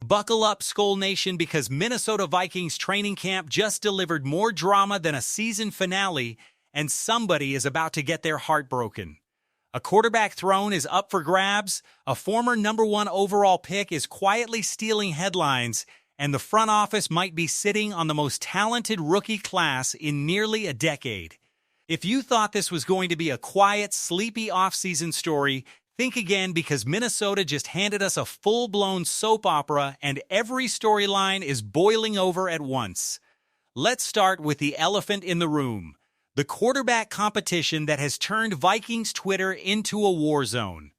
Buckle up, Skol Nation, because Minnesota Vikings training camp just delivered more drama than a season finale, and somebody is about to get their heart broken. A quarterback throne is up for grabs, a former #1 overall pick is quietly stealing headlines, and the front office might be sitting on the most talented rookie class in nearly a decade. If you thought this was going to be a quiet, sleepy offseason story, think again, because Minnesota just handed us a full-blown soap opera and every storyline is boiling over at once. Let's start with the elephant in the room, the quarterback competition that has turned Vikings Twitter into a war zone.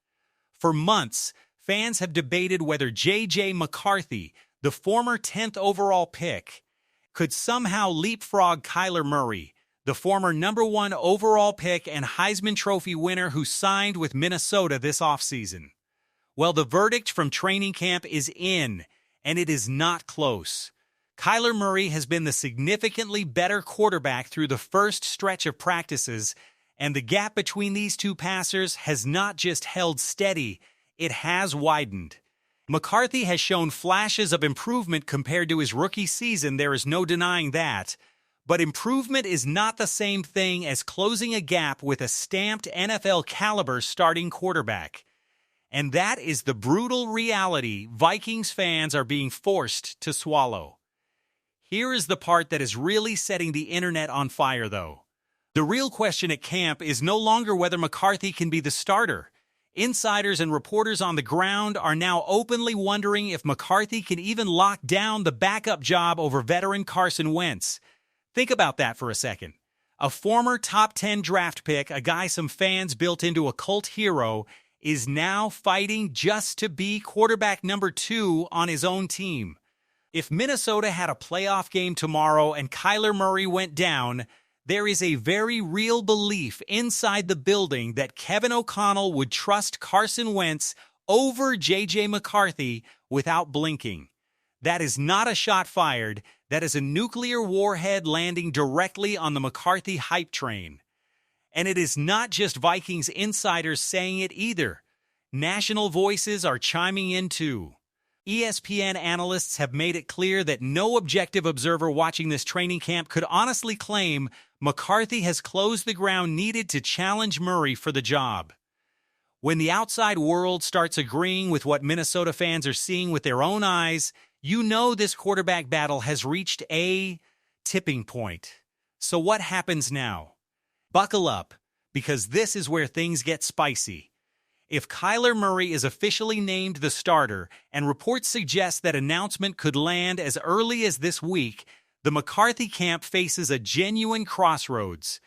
For months, fans have debated whether J.J. McCARTHY, the former 10th overall pick, could somehow leapfrog Kyler Murray, the former #1 overall pick and Heisman Trophy winner who signed with Minnesota this offseason. Well, the verdict from training camp is in, and it is not close. Kyler Murray has been the significantly better quarterback through the first stretch of practices, and the gap between these two passers has not just held steady, it has widened. McCarthy has shown flashes of improvement compared to his rookie season, there is no denying that. But improvement is not the same thing as closing a gap with a stamped NFL-caliber starting quarterback. And that is the brutal reality Vikings fans are being forced to swallow. Here is the part that is really setting the internet on fire, though. The real question at camp is no longer whether McCarthy can be the starter. Insiders and reporters on the ground are now openly wondering if McCarthy can even lock down the backup job over veteran Carson Wentz. Think about that for a second. A former top 10 draft pick, a guy some fans built into a cult hero, is now fighting just to be quarterback #2 on his own team. If Minnesota had a playoff game tomorrow and Kyler Murray went down, there is a very real belief inside the building that Kevin O'Connell would trust Carson Wentz over J.J. McCarthy without blinking. That is not a shot fired. That is a nuclear warhead landing directly on the McCarthy hype train. And it is not just Vikings insiders saying it either. National voices are chiming in too. ESPN analysts have made it clear that no objective observer watching this training camp could honestly claim McCarthy has closed the ground needed to challenge Murray for the job. When the outside world starts agreeing with what Minnesota fans are seeing with their own eyes, you know this quarterback battle has reached a tipping point. So what happens now? Buckle up, because this is where things get spicy. If Kyler Murray is officially named the starter, and reports suggest that announcement could land as early as this week, the McCarthy camp faces a genuine crossroads.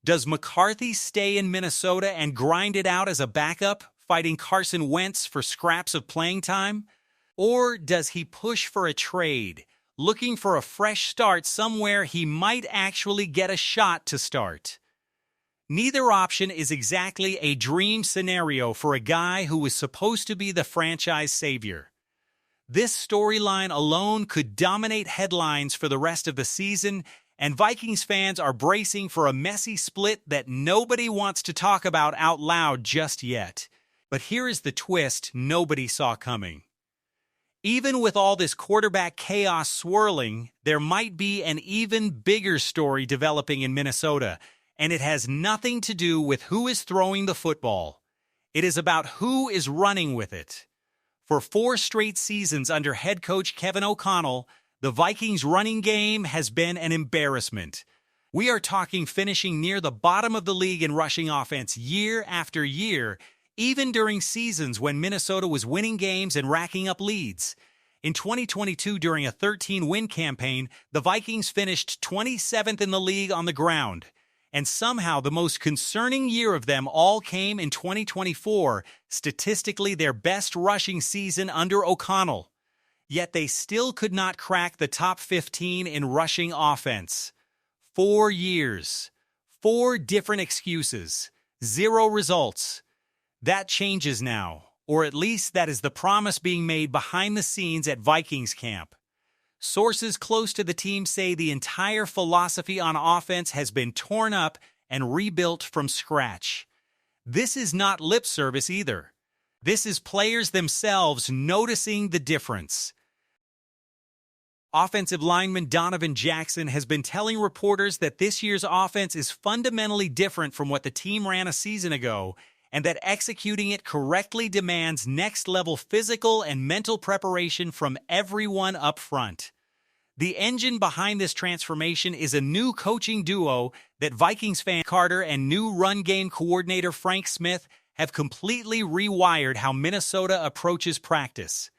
Does McCarthy stay in Minnesota and grind it out as a backup, fighting Carson Wentz for scraps of playing time? Or does he push for a trade, looking for a fresh start somewhere he might actually get a shot to start? Neither option is exactly a dream scenario for a guy who was supposed to be the franchise savior. This storyline alone could dominate headlines for the rest of the season, and Vikings fans are bracing for a messy split that nobody wants to talk about out loud just yet. But here is the twist nobody saw coming. Even with all this quarterback chaos swirling, there might be an even bigger story developing in Minnesota, and it has nothing to do with who is throwing the football. It is about who is running with it. For 4 straight seasons under head coach Kevin O'Connell, the Vikings' running game has been an embarrassment. We are talking finishing near the bottom of the league in rushing offense year after year, even during seasons when Minnesota was winning games and racking up leads. In 2022, during a 13-win campaign, the Vikings finished 27th in the league on the ground. And somehow the most concerning year of them all came in 2024, statistically their best rushing season under O'Connell. Yet they still could not crack the top 15 in rushing offense. 4 years. 4 different excuses. 0 results. That changes now, or at least that is the promise being made behind the scenes at Vikings camp. Sources close to the team say the entire philosophy on offense has been torn up and rebuilt from scratch. This is not lip service either. This is players themselves noticing the difference. Offensive lineman Donovan Jackson has been telling reporters that this year's offense is fundamentally different from what the team ran a season ago, and that executing it correctly demands next-level physical and mental preparation from everyone up front. The engine behind this transformation is a new coaching duo that Vikings fan Carter and new run game coordinator Frank Smith have completely rewired how Minnesota approaches practice.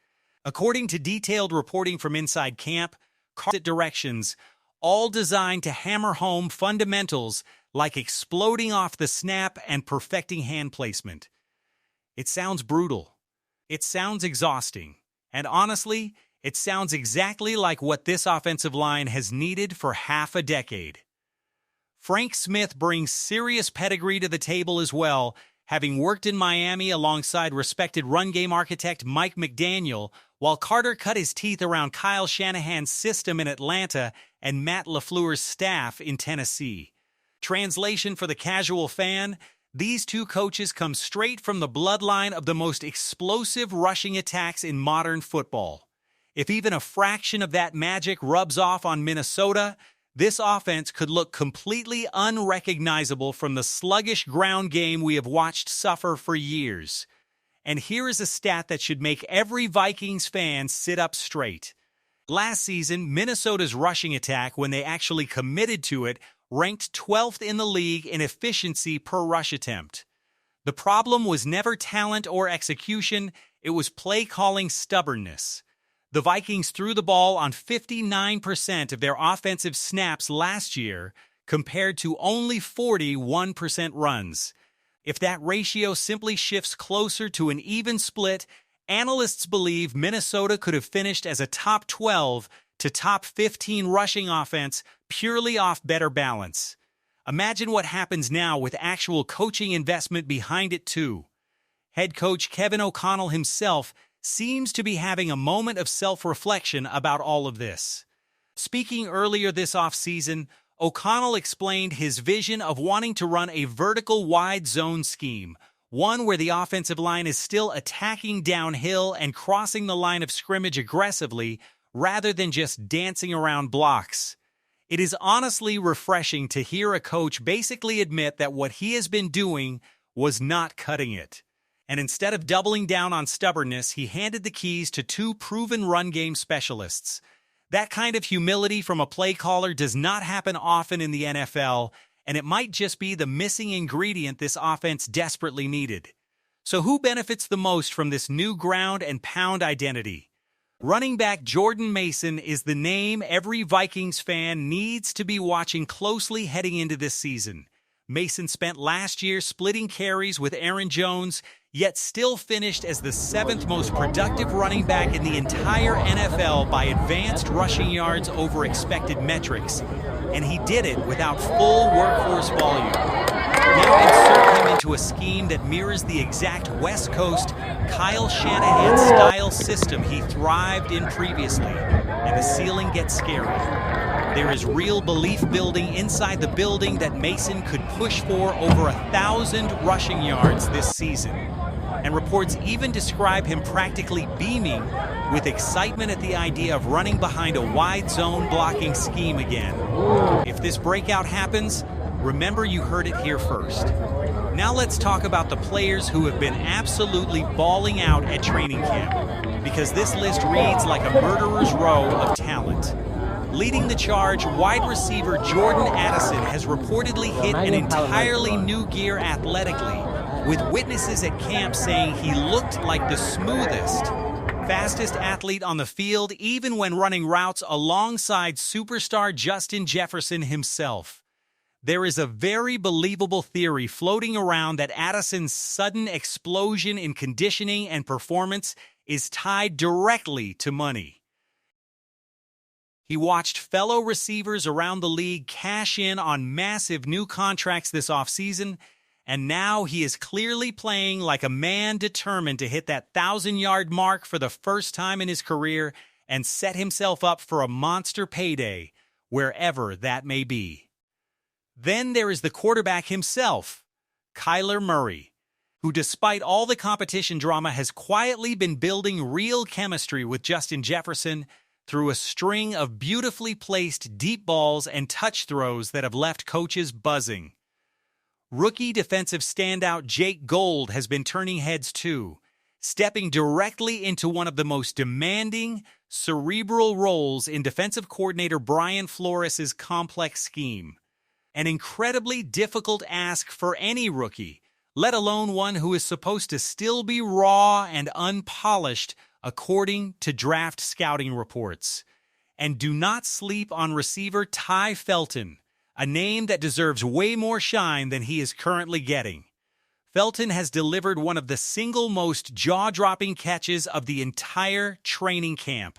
According to detailed reporting from inside camp, directions, all designed to hammer home fundamentals like exploding off the snap and perfecting hand placement. It sounds brutal. It sounds exhausting. And honestly, it sounds exactly like what this offensive line has needed for half a decade. Frank Smith brings serious pedigree to the table as well, having worked in Miami alongside respected run game architect Mike McDaniel, while Carter cut his teeth around Kyle Shanahan's system in Atlanta and Matt LaFleur's staff in Tennessee. Translation for the casual fan, these two coaches come straight from the bloodline of the most explosive rushing attacks in modern football. If even a fraction of that magic rubs off on Minnesota, this offense could look completely unrecognizable from the sluggish ground game we have watched suffer for years. And here is a stat that should make every Vikings fan sit up straight. Last season, Minnesota's rushing attack, when they actually committed to it, ranked 12th in the league in efficiency per rush attempt. The problem was never talent or execution, it was play-calling stubbornness. The Vikings threw the ball on 59% of their offensive snaps last year, compared to only 41% runs. If that ratio simply shifts closer to an even split, analysts believe Minnesota could have finished as a top 12 to top 15 rushing offense purely off better balance. Imagine what happens now with actual coaching investment behind it too. Head coach Kevin O'Connell himself seems to be having a moment of self-reflection about all of this. Speaking earlier this offseason, O'Connell explained his vision of wanting to run a vertical wide zone scheme, one where the offensive line is still attacking downhill and crossing the line of scrimmage aggressively rather than just dancing around blocks. It is honestly refreshing to hear a coach basically admit that what he has been doing was not cutting it. And instead of doubling down on stubbornness, he handed the keys to two proven run game specialists. That kind of humility from a play caller does not happen often in the NFL, and it might just be the missing ingredient this offense desperately needed. So who benefits the most from this new ground and pound identity? Running back Jordan Mason is the name every Vikings fan needs to be watching closely heading into this season. Mason spent last year splitting carries with Aaron Jones, yet still finished as the 7th most productive running back in the entire NFL by advanced rushing yards over expected metrics, and he did it without full workhorse volume. Now insert him into a scheme that mirrors the exact West Coast Kyle Shanahan-style system he thrived in previously, and the ceiling gets scary. There is real belief building inside the building that Mason could push for over 1,000 rushing yards this season. And reports even describe him practically beaming with excitement at the idea of running behind a wide zone blocking scheme again. If this breakout happens, remember you heard it here first. Now let's talk about the players who have been absolutely balling out at training camp, because this list reads like a murderer's row of talent. Leading the charge, wide receiver Jordan Addison has reportedly hit an entirely new gear athletically, with witnesses at camp saying he looked like the smoothest, fastest athlete on the field even when running routes alongside superstar Justin Jefferson himself. There is a very believable theory floating around that Addison's sudden explosion in conditioning and performance is tied directly to money. He watched fellow receivers around the league cash in on massive new contracts this offseason, and now he is clearly playing like a man determined to hit that 1,000-yard mark for the first time in his career and set himself up for a monster payday, wherever that may be. Then there is the quarterback himself, KYLER Murray, who despite all the competition drama has quietly been building real chemistry with Justin Jefferson, through a string of beautifully placed deep balls and touch throws that have left coaches buzzing. Rookie defensive standout Jake Gold has been turning heads too, stepping directly into one of the most demanding, cerebral roles in defensive coordinator Brian Flores' complex scheme. An incredibly difficult ask for any rookie, let alone one who is supposed to still be raw and unpolished, according to draft scouting reports. And do not sleep on receiver Ty Felton, a name that deserves way more shine than he is currently getting. Felton has delivered one of the single most jaw-dropping catches of the entire training camp,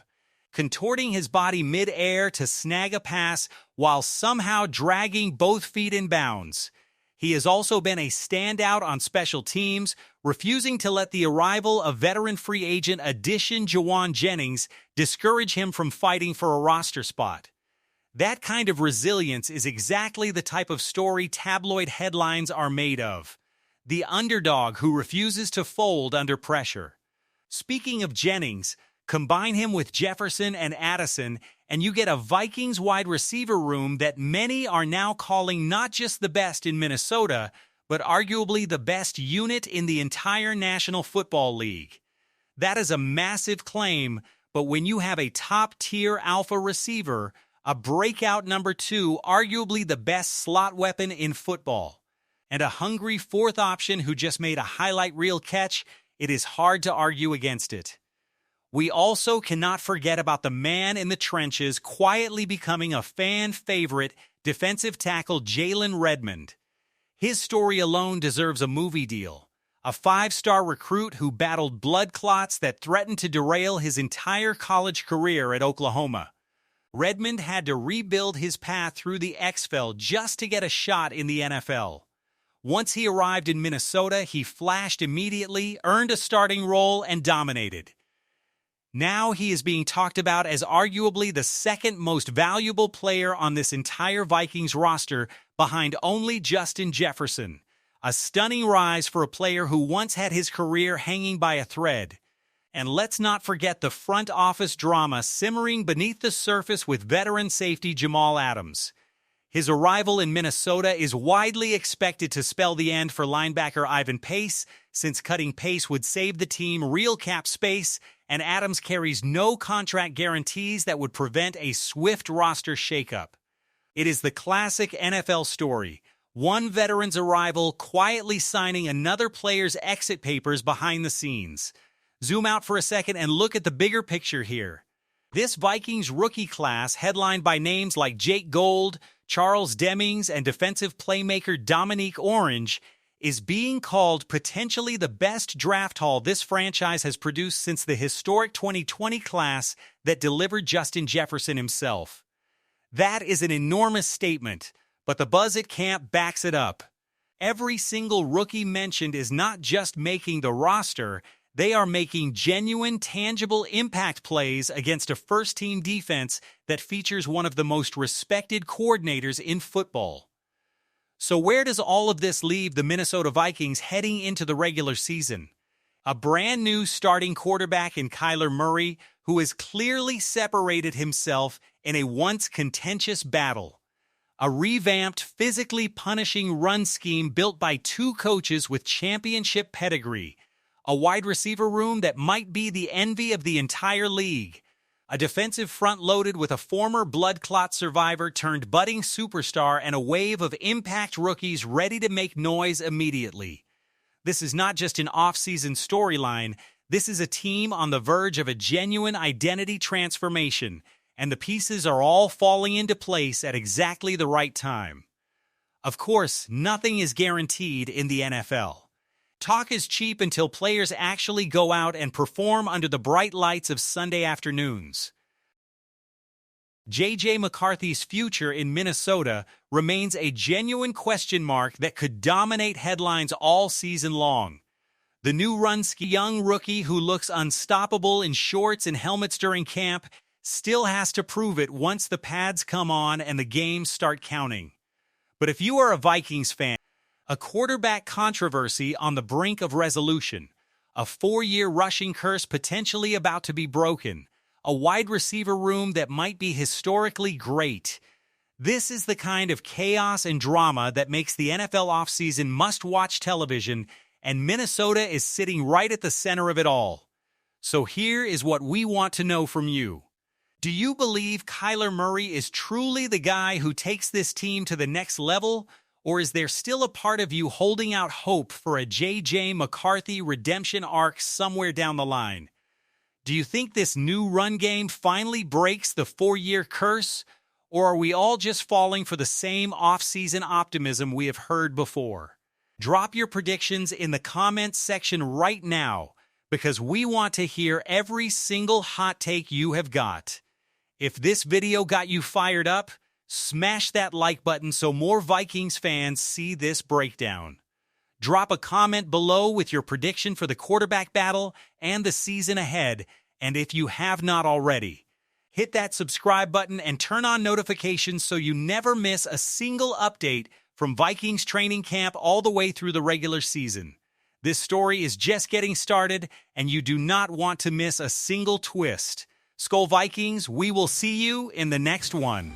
contorting his body mid-air to snag a pass while somehow dragging both feet in bounds. He has also been a standout on special teams, refusing to let the arrival of veteran free agent addition Jawan Jennings discourage him from fighting for a roster spot. That kind of resilience is exactly the type of story tabloid headlines are made of. The underdog who refuses to fold under pressure. Speaking of Jennings, combine him with Jefferson and Addison, and you get a Vikings wide receiver room that many are now calling not just the best in Minnesota, but arguably the best unit in the entire National Football League. That is a massive claim, but when you have a top-tier alpha receiver, a breakout number 2, arguably the best slot weapon in football, and a hungry fourth option who just made a highlight reel catch, it is hard to argue against it. We also cannot forget about the man in the trenches quietly becoming a fan favorite, defensive tackle Jalen Redmond. His story alone deserves a movie deal. A 5-star recruit who battled blood clots that threatened to derail his entire college career at Oklahoma. Redmond had to rebuild his path through the XFL just to get a shot in the NFL. Once he arrived in Minnesota, he flashed immediately, earned a starting role, and dominated. Now he is being talked about as arguably the second most valuable player on this entire Vikings roster, behind only Justin Jefferson. A stunning rise for a player who once had his career hanging by a thread. And let's not forget the front office drama simmering beneath the surface with veteran safety Jamal Adams. His arrival in Minnesota is widely expected to spell the end for linebacker Ivan Pace, since cutting Pace would save the team real cap space, and Adams carries no contract guarantees that would prevent a swift roster shakeup. It is the classic NFL story. One veteran's arrival quietly signing another player's exit papers behind the scenes. Zoom out for a second and look at the bigger picture here. This Vikings rookie class, headlined by names like Jake Gold, Charles Demings, and defensive playmaker Dominique Orange, is being called potentially the best draft haul this franchise has produced since the historic 2020 class that delivered Justin Jefferson himself. That is an enormous statement, but the buzz at camp backs it up. Every single rookie mentioned is not just making the roster, they are making genuine, tangible impact plays against a first-team defense that features one of the most respected coordinators in football. So where does all of this leave the Minnesota Vikings heading into the regular season? A brand new starting quarterback in KYLER Murray, who has clearly separated himself in a once contentious battle. A revamped, physically punishing run scheme built by 2 coaches with championship pedigree. A wide receiver room that might be the envy of the entire league. A defensive front loaded with a former blood clot survivor turned budding superstar, and a wave of impact rookies ready to make noise immediately. This is not just an off-season storyline, this is a team on the verge of a genuine identity transformation, and the pieces are all falling into place at exactly the right time. Of course, nothing is guaranteed in the NFL. Talk is cheap until players actually go out and perform under the bright lights of Sunday afternoons. J.J. McCARTHY's future in Minnesota remains a genuine question mark that could dominate headlines all season long. The new young rookie who looks unstoppable in shorts and helmets during camp still has to prove it once the pads come on and the games start counting. But if you are a Vikings fan, a quarterback controversy on the brink of resolution, a 4-year rushing curse potentially about to be broken, a wide receiver room that might be historically great. This is the kind of chaos and drama that makes the NFL offseason must-watch television, and Minnesota is sitting right at the center of it all. So here is what we want to know from you. Do you believe Kyler Murray is truly the guy who takes this team to the next level, or is there still a part of you holding out hope for a J.J. McCARTHY redemption arc somewhere down the line? Do you think this new run game finally breaks the 4-year curse, or are we all just falling for the same offseason optimism we have heard before? Drop your predictions in the comments section right now, because we want to hear every single hot take you have got. If this video got you fired up, smash that like button so more Vikings fans see this breakdown. Drop a comment below with your prediction for the quarterback battle and the season ahead, and if you have not already, hit that subscribe button and turn on notifications so you never miss a single update from Vikings training camp all the way through the regular season. This story is just getting started, and you do not want to miss a single twist. Skol Vikings, we will see you in the next one.